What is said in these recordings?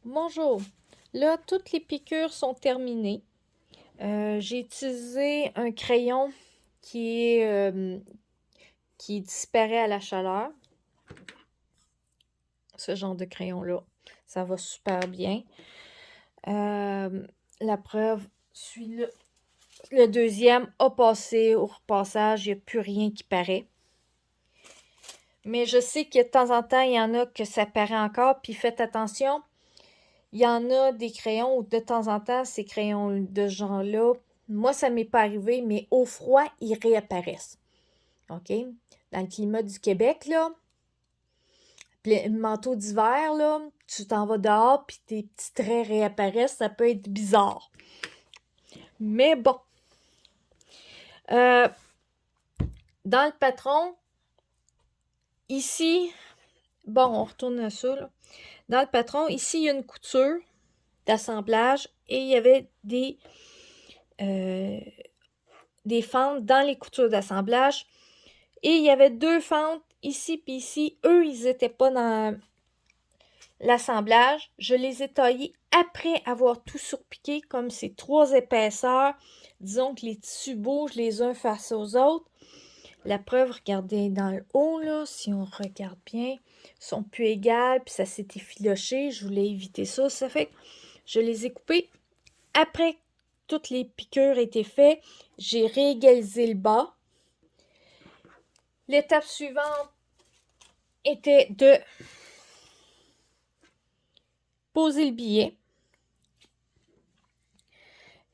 Bonjour. Là, toutes les piqûres sont terminées. J'ai utilisé un crayon qui disparaît à la chaleur. Ce genre de crayon-là, ça va super bien. La preuve, celui-là, le deuxième a passé au repassage, il n'y a plus rien qui paraît. Mais je sais que de temps en temps, il y en a que ça paraît encore, puis faites attention. Il y en a des crayons où de temps en temps, ces crayons de ce genre-là, moi, ça m'est pas arrivé, mais au froid, ils réapparaissent. OK? Dans le climat du Québec, là, le manteau d'hiver, là, tu t'en vas dehors, puis tes petits traits réapparaissent, ça peut être bizarre. Mais bon. Euh, dans le patron, ici, bon, on retourne à ça, là. Dans le patron, ici, il y a une couture d'assemblage et il y avait des fentes dans les coutures d'assemblage. Et il y avait deux fentes ici puis ici. Eux, ils n'étaient pas dans l'assemblage. Je les ai taillés après avoir tout surpiqué, comme c'est trois épaisseurs. Disons que les tissus bougent les uns face aux autres. La preuve, regardez dans le haut, là, si on regarde bien, sont plus égales, puis ça s'est effiloché. Je voulais éviter ça. Ça fait que je les ai coupés après que toutes les piqûres étaient faites. J'ai réégalisé le bas. L'étape suivante était de poser le billet.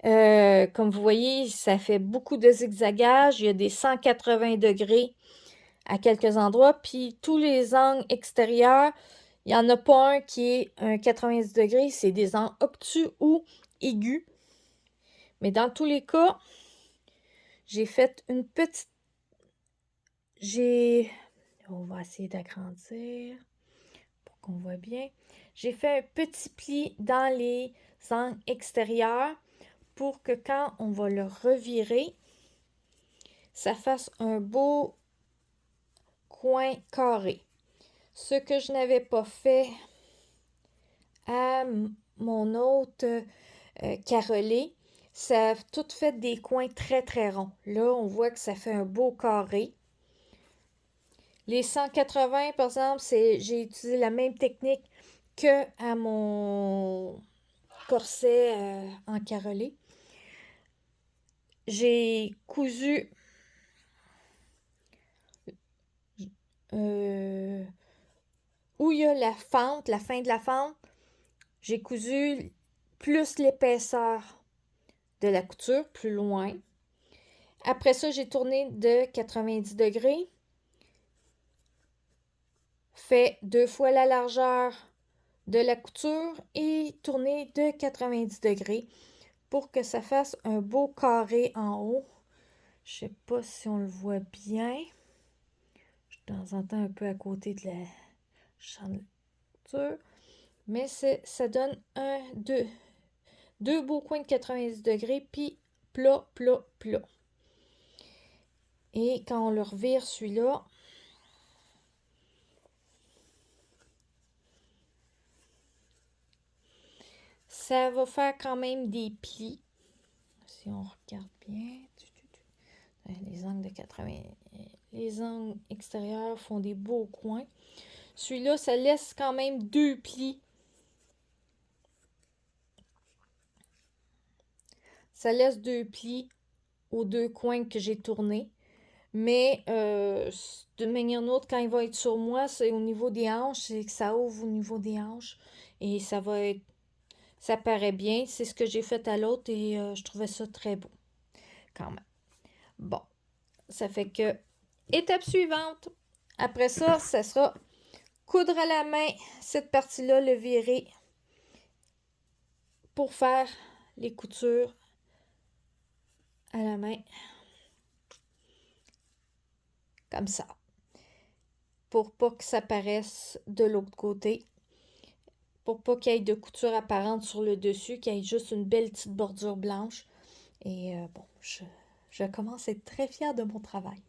Comme vous voyez, ça fait beaucoup de zigzagage. Il y a des 180 degrés à quelques endroits. Puis tous les angles extérieurs, il n'y en a pas un qui est un 90 degrés. C'est des angles obtus ou aigus. Mais dans tous les cas, j'ai fait une petite... On va essayer d'agrandir pour qu'on voit bien. J'ai fait un petit pli dans les angles extérieurs pour que quand on va le revirer, ça fasse un beau coin carré. Ce que je n'avais pas fait à mon autre carrelé, ça a tout fait des coins très très ronds. Là, on voit que ça fait un beau carré. Les 180, par exemple, j'ai utilisé la même technique que à mon corset en carrelé. J'ai cousu où il y a la fente, la fin de la fente, j'ai cousu plus l'épaisseur de la couture, plus loin. Après ça, j'ai tourné de 90 degrés, fait deux fois la largeur de la couture et tourné de 90 degrés pour que ça fasse un beau carré en haut. Je ne sais pas si on le voit bien. Je suis de temps en temps un peu à côté de la chambre de couture. Mais ça donne deux beaux coins de 90 degrés, puis plat, plat, plat. Et quand on le revire, celui-là, ça va faire quand même des plis. Si on regarde bien, les angles de 80, les angles extérieurs font des beaux coins. Celui-là, ça laisse quand même deux plis. Ça laisse deux plis aux deux coins que j'ai tournés. Mais d'une manière ou d'une autre, quand il va être sur moi, c'est au niveau des hanches, c'est que ça ouvre au niveau des hanches. Et ça va être. Ça paraît bien. C'est ce que j'ai fait à l'autre et je trouvais ça très beau. Quand même. Bon. Ça fait que. Étape suivante. Après ça, ça sera coudre à la main cette partie-là, le virer pour faire les coutures à la main. Comme ça. Pour pas que ça paraisse de l'autre côté. Pour pas qu'il y ait de couture apparente sur le dessus, qu'il y ait juste une belle petite bordure blanche. Et bon, je commence à être très fière de mon travail.